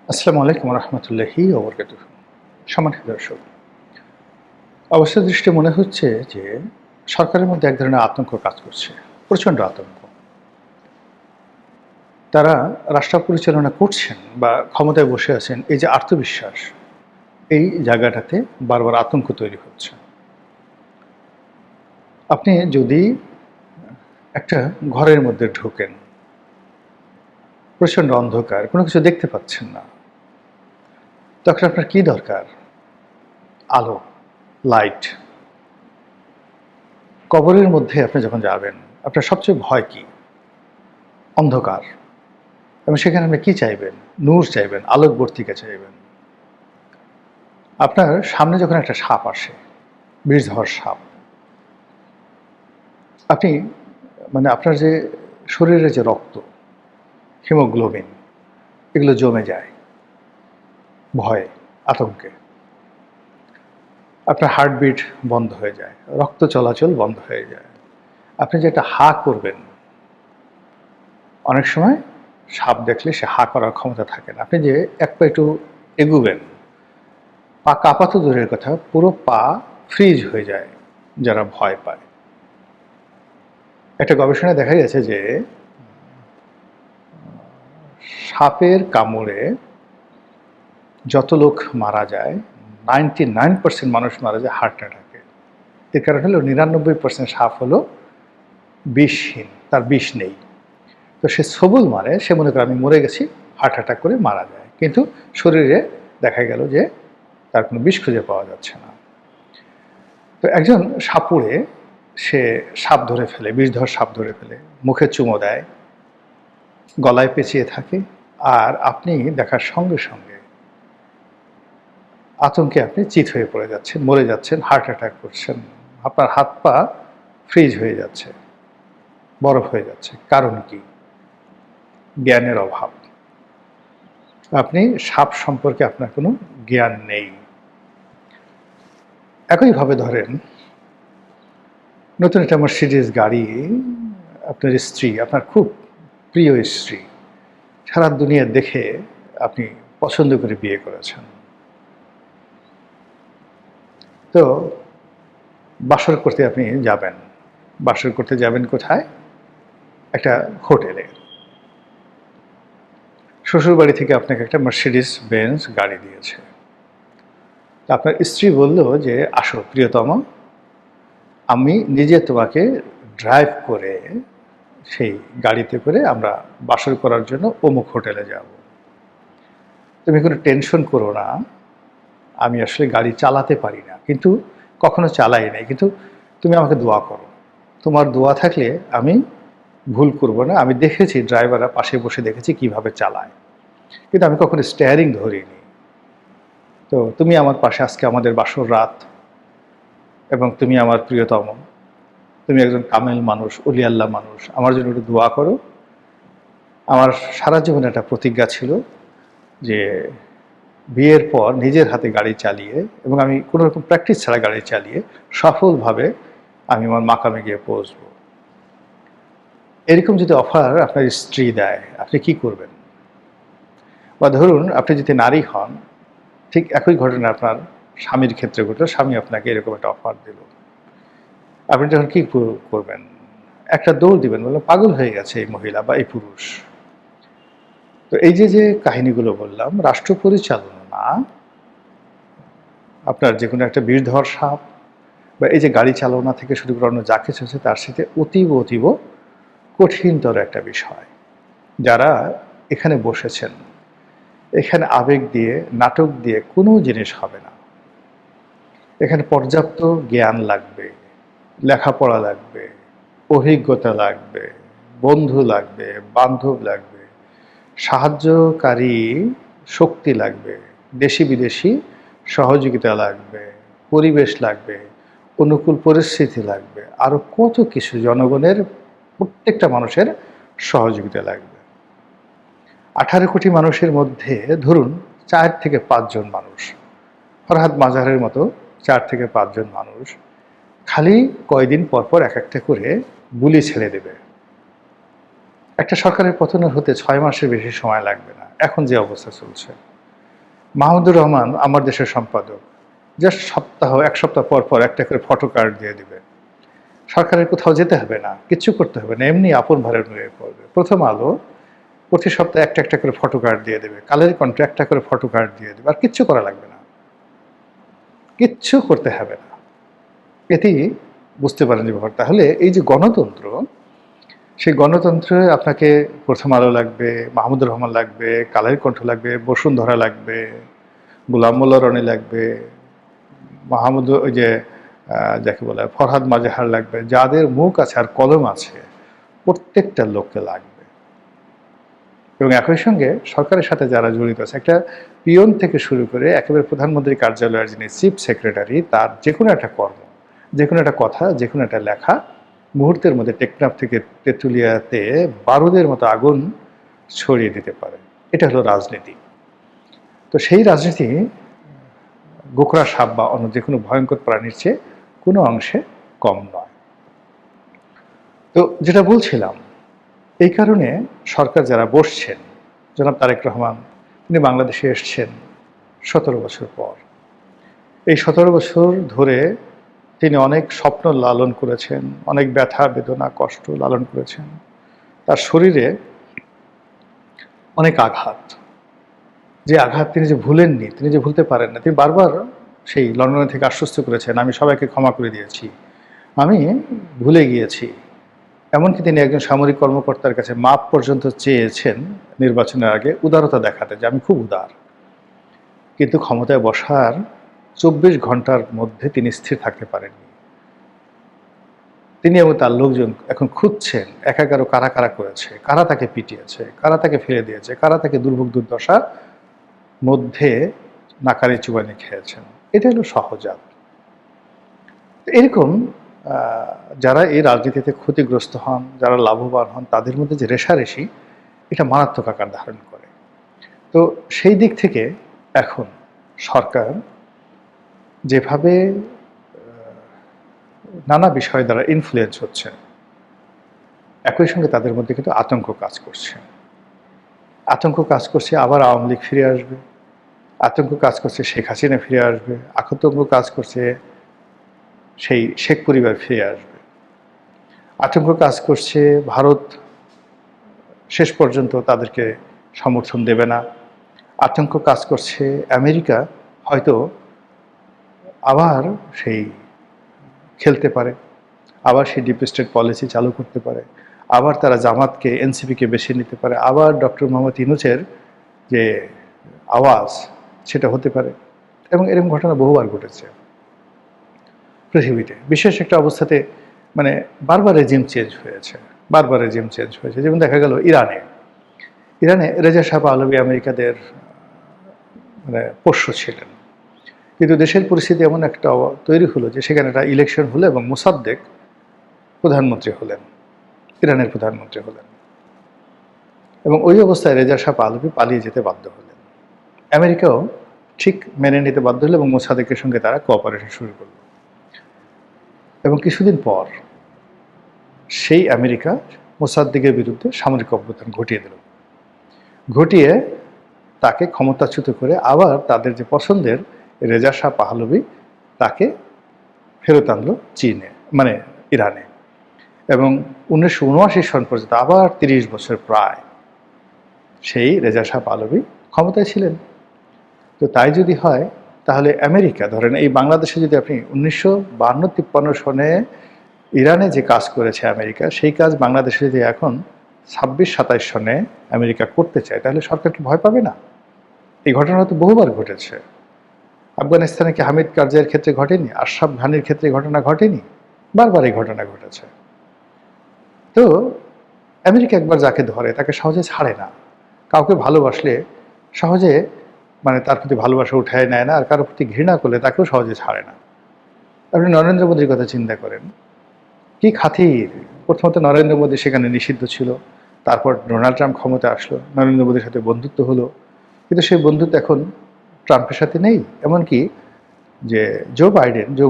আসসালামু আলাইকুম রহমতুল্লাহি ওয়া বারাকাতুহু। সম্মানিত দর্শক, অবস্থা দৃষ্টে মনে হচ্ছে যে সরকারের মধ্যে এক ধরনের আতঙ্ক কাজ করছে, প্রচণ্ড আতঙ্ক। তারা রাষ্ট্র পরিচালনা করছেন বা ক্ষমতায় বসে আছেন, এই যে আত্মবিশ্বাস, এই জায়গাটাতে বারবার আতঙ্ক তৈরি হচ্ছে। আপনি যদি একটা ঘরের মধ্যে ঢোকেন, প্রচণ্ড অন্ধকার, কোনো কিছু দেখতে পাচ্ছেন না, তখন আপনার কি দরকার? আলো, লাইট। কবরের মধ্যে আপনি যখন যাবেন, আপনার সবচেয়ে ভয় কি? অন্ধকার। এবং সেখানে আপনি কি চাইবেন? নূর চাইবেন, আলোকবর্তিকা চাইবেন। আপনার সামনে যখন একটা সাপ আসে, বিষধর সাপ, আপনি আপনার যে শরীরে যে রক্ত, হিমোগ্লোবিন, এগুলো জমে যায় ভয়ে, আতঙ্কে। আপনার হার্টবিট বন্ধ হয়ে যায়, রক্ত চলাচল বন্ধ হয়ে যায়। আপনি যে একটা হা করবেন, অনেক সময় সাপ দেখলে সে হা করার ক্ষমতা থাকে না। আপনি যে এক পা একটু এগুবেন, পা কাঁপা তো দূরের কথা, পুরো পা ফ্রিজ হয়ে যায় যারা ভয় পায়। একটা গবেষণায় দেখা গেছে যে সাপের কামড়ে যত লোক মারা যায়, 99% মানুষ মারা যায় হার্ট অ্যাটাকে। এর কারণ হলো 99% সাপ হলো বিষহীন, তার বিষ নেই। তো সে সবুল মারে, সে মনে করে আমি মরে গেছি, হার্ট অ্যাটাক করে মারা যায়। কিন্তু শরীরে দেখা গেল যে তার কোনো বিষ খুঁজে পাওয়া যাচ্ছে না। তো একজন সাপুড়ে, সে সাপ ধরে ফেলে, বিষধর সাপ ধরে ফেলে, মুখে চুমো দেয়, গলায় পেঁচিয়ে থাকে, আর আপনি দেখার সঙ্গে সঙ্গে আতঙ্কে আপনি চিত হয়ে পড়ে যাচ্ছেন, মরে যাচ্ছেন, হার্ট অ্যাটাক করছেন, আপনার হাত পা ফ্রিজ হয়ে যাচ্ছে, বরফ হয়ে যাচ্ছে। কারণ কি? জ্ঞানের অভাব। আপনি সাপ সম্পর্কে আপনার কোনো জ্ঞান নেই। একইভাবে ধরেন, নতুন একটা মার্সিডিজ গাড়ি, আপনার স্ত্রী, আপনার খুব প্রিয় স্ত্রী, সারা দুনিয়া দেখে আপনি পছন্দ করে বিয়ে করেছেন। তো বাসর করতে আপনি যাবেন। বাসর করতে যাবেন কোথায়? একটা হোটেলে। শ্বশুরবাড়ি থেকে আপনাকে একটা মার্সিডিজ বেঞ্জ গাড়ি দিয়েছে। আপনার স্ত্রী বলল যে, আসো প্রিয়তম, আমি নিজে তোমাকে ড্রাইভ করে সেই গাড়িতে করে আমরা বাসর করার জন্য অমুক হোটেলে যাব। তুমি কোনো টেনশন করো না, আমি আসলে গাড়ি চালাতে পারি না, কিন্তু কখনো চালাই নাই, কিন্তু তুমি আমাকে দোয়া করো। তোমার দোয়া থাকলে আমি ভুল করব না। আমি দেখেছি ড্রাইভাররা পাশে বসে দেখেছি কিভাবে চালায়, কিন্তু আমি কখনো স্টিয়ারিং ধরিনি। তো তুমি আমার পাশে, আজকে আমাদের বাসর রাত, এবং তুমি আমার প্রিয়তম, তুমি একজন কামেল মানুষ, অলি আল্লাহ মানুষ, আমার জন্য একটু দোয়া করো। আমার সারা জীবনে একটা প্রতিজ্ঞা ছিল যে বিয়ের পর নিজের হাতে গাড়ি চালিয়ে, এবং আমি কোনো রকম প্র্যাকটিস ছাড়া গাড়ি চালিয়ে সফলভাবে আমি আমার মাকামে গিয়ে পৌঁছবো। এরকম যদি অফার আপনার স্ত্রী দেয়, আপনি কি করবেন? বা ধরুন আপনি যদি নারী হন, ঠিক একই ঘটনা আপনার স্বামীর ক্ষেত্রে ঘটলো, স্বামী আপনাকে এরকম একটা অফার দিল, আপনি তখন কি করবেন? একটা দৌড় দিবেন, বললো পাগল হয়ে গেছে এই মহিলা বা এই পুরুষ। তো এই যে যে কাহিনীগুলো বললাম, রাষ্ট্র পরিচালনা, আপনার যে কোনো একটা বিষধর সাপ, বা এই যে গাড়ি চালনা থেকে শুরু করে অন্য যা কিছু আছে, তার সাথে অতীব অতীব কঠিনতর একটা বিষয়। যারা এখানে বসেছেন, এখানে আবেগ দিয়ে, নাটক দিয়ে কোনো জিনিস হবে না। এখানে পর্যাপ্ত জ্ঞান লাগবে, লেখাপড়া লাগবে, অভিজ্ঞতা লাগবে, বন্ধু লাগবে, বান্ধব লাগবে, সাহায্যকারী শক্তি লাগবে, দেশি বিদেশি সহযোগিতা লাগবে, পরিবেশ লাগবে, অনুকূল পরিস্থিতি লাগবে, আরও কত কিছু, জনগণের প্রত্যেকটা মানুষের সহযোগিতা লাগবে। 18 কোটি মানুষের মধ্যে ধরুন 4 থেকে 5 জন মানুষ, ফরহাদ মাজারের মতো 4 থেকে 5 জন মানুষ খালি কয়দিন পর পর এক একটা করে গুলি ছেড়ে দেবে। একটা সরকারের পতনের হতে 6 মাসের বেশি সময় লাগবে না, এখন যে অবস্থা চলছে। মাহমুদুর রহমান আমার দেশের সম্পাদক, জাস্ট এক সপ্তাহ পর পর একটা করে ফটো কার্ড দিয়ে দিবে। সরকারের কোথাও যেতে হবে না, কিচ্ছু করতে হবে না, এমনি আপন ভারের হয়ে পড়বে। প্রথম আলো প্রতি সপ্তাহে একটা একটা করে ফটো কার্ড দিয়ে দেবে, কালের কণ্ঠে একটা করে ফটো কার্ড দিয়ে দেবে, আর কিচ্ছু করা লাগবে না, কিচ্ছু করতে হবে না। এটি বুঝতে পারেন যে ব্যাপার। তাহলে এই যে গণতন্ত্র, সেই গণতন্ত্রে আপনাকে প্রথম আলো লাগবে, মাহমুদুর রহমান লাগবে, কালের কণ্ঠ লাগবে, বসুন্ধরা লাগবে, গোলাম মোল্লা রনি লাগবে, মাহমুদ ওই যে যাকে বলে ফরহাদ মাজেহার লাগবে, যাদের মুখ আছে আর কলম আছে প্রত্যেকটা লোককে লাগবে। এবং একই সঙ্গে সরকারের সাথে যারা জড়িত আছে, একটা পিয়ন থেকে শুরু করে একেবারে প্রধানমন্ত্রী কার্যালয়ের যিনি চিফ সেক্রেটারি, তার যে কোনো একটা কর্ম, যে কোনো একটা কথা, যে কোনো একটা লেখা মুহূর্তের মধ্যে টেকনাফ থেকে তেঁতুলিয়াতে বারুদের মতো আগুন ছড়িয়ে দিতে পারে। এটা হলো রাজনীতি। তো সেই রাজনীতি গোখরা সাপ বা অন্য যে কোনো ভয়ঙ্কর প্রাণীর চেয়ে কোনো অংশে কম নয়। তো যেটা বলছিলাম, এই কারণে সরকার যারা বসছেন, জনাব তারেক রহমান, তিনি বাংলাদেশে এসছেন 17 বছর পর। এই 17 বছর ধরে তিনি অনেক স্বপ্ন লালন করেছেন, অনেক ব্যথা বেদনা কষ্ট লালন করেছেন। তার শরীরে অনেক আঘাত, যে আঘাত তিনি যে ভুলেননি, তিনি যে ভুলতে পারেন না। তিনি বারবার সেই লন্ডন থেকে আশ্বস্ত করেছেন, আমি সবাইকে ক্ষমা করে দিয়েছি, আমি ভুলে গিয়েছি। এমনকি তিনি একজন সামরিক কর্মকর্তার কাছে মাপ পর্যন্ত চেয়েছেন নির্বাচনের আগে, উদারতা দেখাতে, যে আমি খুব উদার। কিন্তু ক্ষমতায় বসার 24 ঘন্টার মধ্যে তিনি স্থির থাকতে পারেননি। তিনি এবং তার লোকজন এখন খুঁজছেন একাগারো কারা কারা করেছে, কারা তাকে পিটিয়েছে, কারা তাকে ফেলে দিয়েছে, কারা তাকে দুর্ভোগ দুর্দশা মধ্যে নাকারি চুবানি খেয়েছেন। এটা হলো সহজাত। এরকম যারা এই রাজনীতিতে ক্ষতিগ্রস্ত হন, যারা লাভবান হন, তাদের মধ্যে যে রেষারেষি, এটা মারাত্মক আকার ধারণ করে। তো সেই দিক থেকে এখন সরকার যেভাবে নানা বিষয় দ্বারা ইনফ্লুয়েন্স হচ্ছে, একই সঙ্গে তাদের মধ্যে কিন্তু আতঙ্ক কাজ করছে। আতঙ্ক কাজ করছে আবার আওয়ামী লীগ ফিরে আসবে, আতঙ্ক কাজ করছে শেখ হাসিনা ফিরে আসবে, আতঙ্ক কাজ করছে সেই শেখ পরিবার ফিরে আসবে, আতঙ্ক কাজ করছে ভারত শেষ পর্যন্ত তাদেরকে সমর্থন দেবে না, আতঙ্ক কাজ করছে আমেরিকা হয়তো আবার সেই খেলতে পারে, আবার সেই ডিপ স্টেট পলিসি চালু করতে পারে, আবার তারা জামাতকে এনসিপিকে বেছে নিতে পারে, আবার ডক্টর মোহাম্মদ ইউনূসের যে আওয়াজ সেটা হতে পারে। এবং এরকম ঘটনা বহুবার ঘটেছে পৃথিবীতে। বিশেষ একটা অবস্থাতে মানে বারবার রেজিম চেঞ্জ হয়েছে, বারবার রেজিম চেঞ্জ হয়েছে। যেমন দেখা গেল ইরানে রেজা শাহ পাহলভি আমেরিকাদের মানে পোষ্য ছিলেন, কিন্তু দেশের পরিস্থিতি এমন একটা তৈরি হলো যে সেখানে একটা ইলেকশন হলো এবং মোসাদ্দেক প্রধানমন্ত্রী হলেন, ইরানের প্রধানমন্ত্রী হলেন। এবং ওই অবস্থায় রেজা শাহ পাহলভি পালিয়ে যেতে বাধ্য হলেন। আমেরিকাও ঠিক মেনে নিতে বাধ্য হলো এবং মোসাদ্দেকের সঙ্গে তারা কোঅপারেশন শুরু করল। এবং কিছুদিন পর সেই আমেরিকা মোসাদ্দেকের বিরুদ্ধে সামরিক অভ্যুত্থান ঘটিয়ে দিল, ঘটিয়ে তাকে ক্ষমতাচ্যুত করে আবার তাদের যে পছন্দের রেজা শাহ পাহলভি তাকে ফেরত আনলো চীনে, মানে ইরানে। এবং 1979 সন পর্যন্ত আবার 30 বছর প্রায় সেই রেজা শাহ পাহলভি ক্ষমতায় ছিলেন। তো তাই যদি হয় তাহলে আমেরিকা, ধরেন এই বাংলাদেশে যদি আপনি 1952-53 সনে ইরানে যে কাজ করেছে আমেরিকা, সেই কাজ বাংলাদেশে যদি এখন 26-27 সনে আমেরিকা করতে চায়, তাহলে সরকার কি ভয় পাবে না? এই ঘটনা তো বহুবার ঘটেছে। আফগানিস্তানে কি হামিদ কারজাইয়ের ক্ষেত্রে ঘটেনি? আশরাফ ঘানির ক্ষেত্রে ঘটনা ঘটেনি? বারবার এই ঘটনা ঘটেছে। তো আমেরিকা একবার যাকে ধরে তাকে সহজে ছাড়ে না। কাউকে ভালোবাসলে সহজে মানে তার প্রতি ভালোবাসা উঠায় নেয় না, আর কারোর প্রতি ঘৃণা করলে তাকেও সহজে ছাড়ে না। আপনি নরেন্দ্র মোদীর কথা চিন্তা করেন, কি খাতির! প্রথমত নরেন্দ্র মোদী সেখানে নিষিদ্ধ ছিল, তারপর ডোনাল্ড ট্রাম্প ক্ষমতা আসলো, নরেন্দ্র মোদীর সাথে বন্ধুত্ব হলো, কিন্তু সেই বন্ধুত্ব এখন ট্রাম্পের সাথে নেই। এমনকি যে জো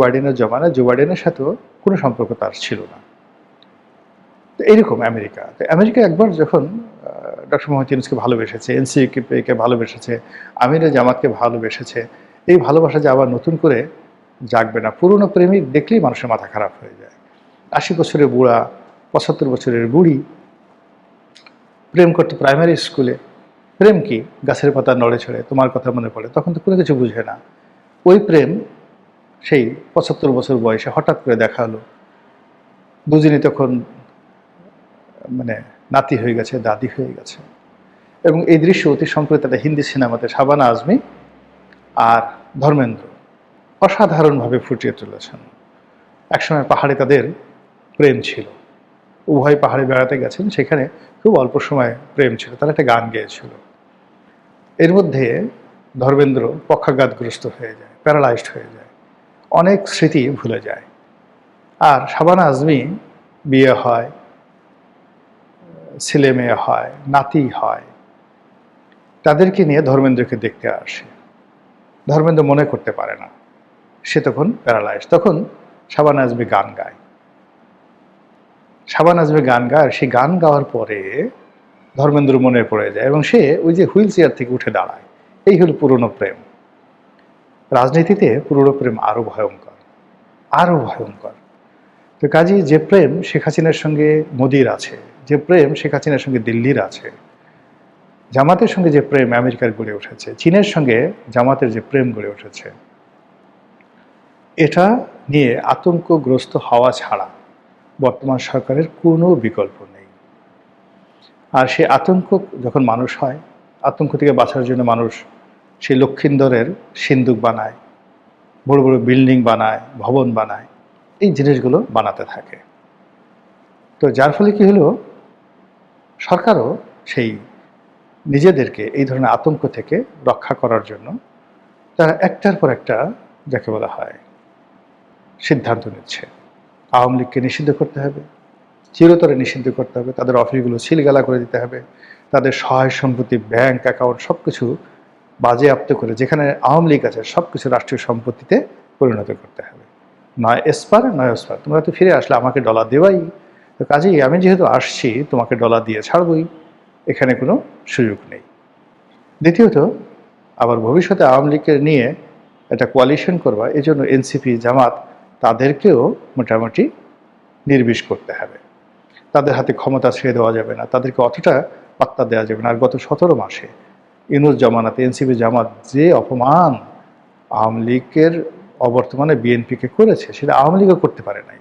বাইডেনের জমানায় জো বাইডেনের সাথেও কোনো সম্পর্ক তার ছিল না। তো এইরকম আমেরিকা একবার যখন ডক্টর মোহাম্মদ ইউনূসকে ভালোবেসেছে, এনসিপিকে ভালোবেসেছে, আমিরে জামাতকে ভালোবেসেছে। এই ভালোবাসা যে আবার নতুন করে জাগবে না। পুরনো প্রেমিক দেখলেই মানুষের মাথা খারাপ হয়ে যায়। ৮০ বছরের বুড়া, ৭৫ বছরের বুড়ি প্রেম করতো প্রাইমারি স্কুলে। প্রেম কি? গাছের পাতা নড়ে চড়ে, তোমার কথা মনে পড়ে। তখন তো কোনো কিছু বুঝে না। ওই প্রেম সেই ৭৫ বছর বয়সে হঠাৎ করে দেখা হলো। দুজনই তখন মানে নাতি হয়ে গেছে, দাদি হয়ে গেছে। এবং এই দৃশ্য অতি সম্প্রতি একটা হিন্দি সিনেমাতে শাবানা আজমি আর ধর্মেন্দ্র অসাধারণভাবে ফুটিয়ে তুলেছেন। একসময় পাহাড়ে তাদের প্রেম ছিল, উভয় পাহাড়ে বেড়াতে গেছেন, সেখানে খুব অল্প সময় প্রেম ছিল, তারা একটা গান গেয়েছিল। এর মধ্যে ধর্মেন্দ্র পক্ষাঘাতগ্রস্ত হয়ে যায়, প্যারালাইজড হয়ে যায়, অনেক স্মৃতি ভুলে যায়। আর শাবানা আজমি বিয়ে হয়, ছেলে মেয়ে হয়, নাতি হয়, তাদেরকে নিয়ে ধর্মেন্দ্রকে দেখতে আসে। ধর্মেন্দ্র মনে করতে পারে না, সে তখন প্যারালাইজ। তখন শাবানা আজমি গান গায়। শাবানা আজমি গান গায়, আর সেই গান গাওয়ার পরে ধর্মেন্দ্র মনে পড়ে যায় এবং সে ওই যে হুইল চেয়ার থেকে উঠে দাঁড়ায়। এই হলো পুরনো প্রেম। রাজনীতিতে পুরনো প্রেম আরো ভয়ঙ্কর, আরো ভয়ঙ্কর। তো কাজী যে প্রেম শেখ হাসিনার সঙ্গে মোদির আছে, যে প্রেম শেখ হাসিনার সঙ্গে দিল্লির আছে, জামাতের সঙ্গে যে প্রেম আমেরিকার গড়ে উঠেছে, চীনের সঙ্গে জামাতের যে প্রেম গড়ে উঠেছে, এটা নিয়ে আতঙ্কগ্রস্ত হওয়া ছাড়া বর্তমান সরকারের কোনো বিকল্প নেই। আর সে আতঙ্ক যখন মানুষ হয়, আতঙ্ক থেকে বাঁচার জন্য মানুষ সেই লক্ষিন্দরের সিন্দুক বানায়, বড় বড় বিল্ডিং বানায়, ভবন বানায়, এই জিনিসগুলো বানাতে থাকে। তো যার ফলে কি হলো, সরকারও সেই নিজেদেরকে এই ধরনের আতঙ্ক থেকে রক্ষা করার জন্য তারা একটার পর একটা, যাকে বলা হয়, সিদ্ধান্ত নিচ্ছে। আওয়ামী লীগকে নিষিদ্ধ করতে হবে, চিরতরে নিষিদ্ধ করতে হবে, তাদের অফিসগুলো সিলগালা করে দিতে হবে, তাদের সহায় সম্পত্তি, ব্যাংক অ্যাকাউন্ট সব কিছু বাজেয়াপ্ত করে যেখানে আওয়ামী লীগ আছে সব কিছু রাষ্ট্রীয় সম্পত্তিতে পরিণত করতে হবে। নয় এসপার নয় ওসপার, তোমরা তো ফিরে আসলে আমাকে ডলার দেওয়াই, তো কাজেই আমি যেহেতু আসছি তোমাকে ডলার দিয়ে ছাড়বই, এখানে কোনো সুযোগ নেই। দ্বিতীয়ত, আবার ভবিষ্যতে আওয়ামী লীগের নিয়ে একটা কোয়ালিশন করবা, এই জন্য এনসিপি, জামাত, তাদেরকেও মোটামুটি নির্বিষ করতে হবে। তাদের হাতে ক্ষমতা ছেড়ে দেওয়া যাবে না, তাদেরকে অতটা পাত্তা দেওয়া যাবে না। আর গত 17 মাসে ইউনূস জামানাতে এনসিপি জামাত যে অপমান আওয়ামী লীগের অবর্তমানে বিএনপিকে করেছে, সেটা আওয়ামী লীগও করতে পারে নাই।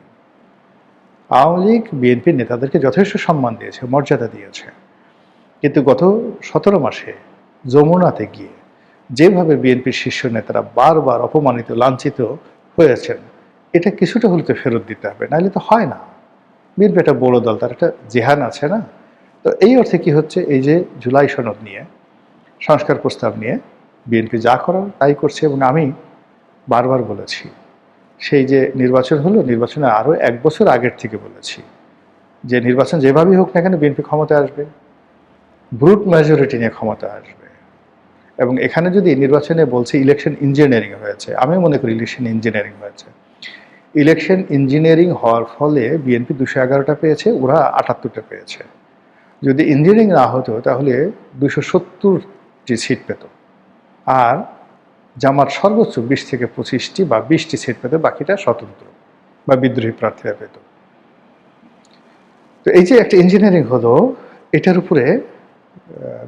আওয়ামী লীগ বিএনপির নেতাদেরকে যথেষ্ট সম্মান দিয়েছে, মর্যাদা দিয়েছে, কিন্তু গত 17 মাসে যমুনাতে গিয়ে যেভাবে বিএনপির শীর্ষ নেতারা বারবার অপমানিত, লাঞ্ছিত হয়েছেন, এটা কিছুটা হলে তো ফেরত দিতে হবে, নাহলে তো হয় না। বিএনপি একটা বড় দল, তার একটা জেহান আছে না? তো এই অর্থে কি হচ্ছে, এই যে জুলাই সনদ নিয়ে, সংস্কার প্রস্তাব নিয়ে বিএনপি যা করার তাই করছে। এবং আমি বারবার বলেছি, সেই যে নির্বাচন হলো, নির্বাচনে আরও 1 বছর আগের থেকে বলেছি যে নির্বাচন যেভাবেই হোক না কেন বিএনপি ক্ষমতায় আসবে, ব্রুট মেজরিটি নিয়ে ক্ষমতা আসবে। এবং এখানে যদি নির্বাচনে বলছে ইলেকশন ইঞ্জিনিয়ারিং হয়েছে, আমি মনে করি ইলেকশন ইঞ্জিনিয়ারিং হয়েছে। ইলেকশন ইঞ্জিনিয়ারিং হওয়ার ফলে বিএনপি 211টা পেয়েছে, ওরা 78টা পেয়েছে। যদি ইঞ্জিনিয়ারিং না হতো তাহলে 270টি সিট পেত, আর জামাত সর্বোচ্চ 20 থেকে 25টি বা 20টি সিট পেত, বাকিটা স্বতন্ত্র বা বিদ্রোহী প্রার্থীরা পেত। তো এই যে একটা ইঞ্জিনিয়ারিং হলো, এটার উপরে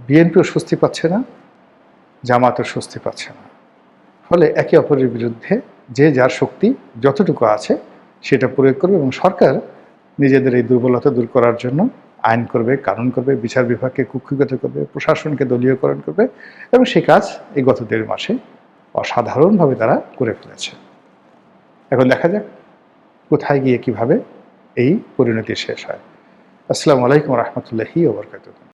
বিএনপিও স্বস্তি পাচ্ছে না, জামাতও স্বস্তি পাচ্ছে না। ফলে একে অপরের বিরুদ্ধে যে যার শক্তি যতটুকু আছে সেটা প্রয়োগ করবে, এবং সরকার নিজেদের এই দুর্বলতা দূর করার জন্য আইন করবে, কানুন করবে, বিচার বিভাগকে কুক্ষিগত করবে, প্রশাসনকে দলীয়করণ করবে, এবং সেই কাজ এই গত 1.5 মাসে অসাধারণভাবে তারা করে ফেলেছে। এখন দেখা যাক কোথায় গিয়ে কিভাবে এই পরিণতি শেষ হয়। আসসালামু আলাইকুম রহমতুল্লাহি ওয়া বারাকাতুহু।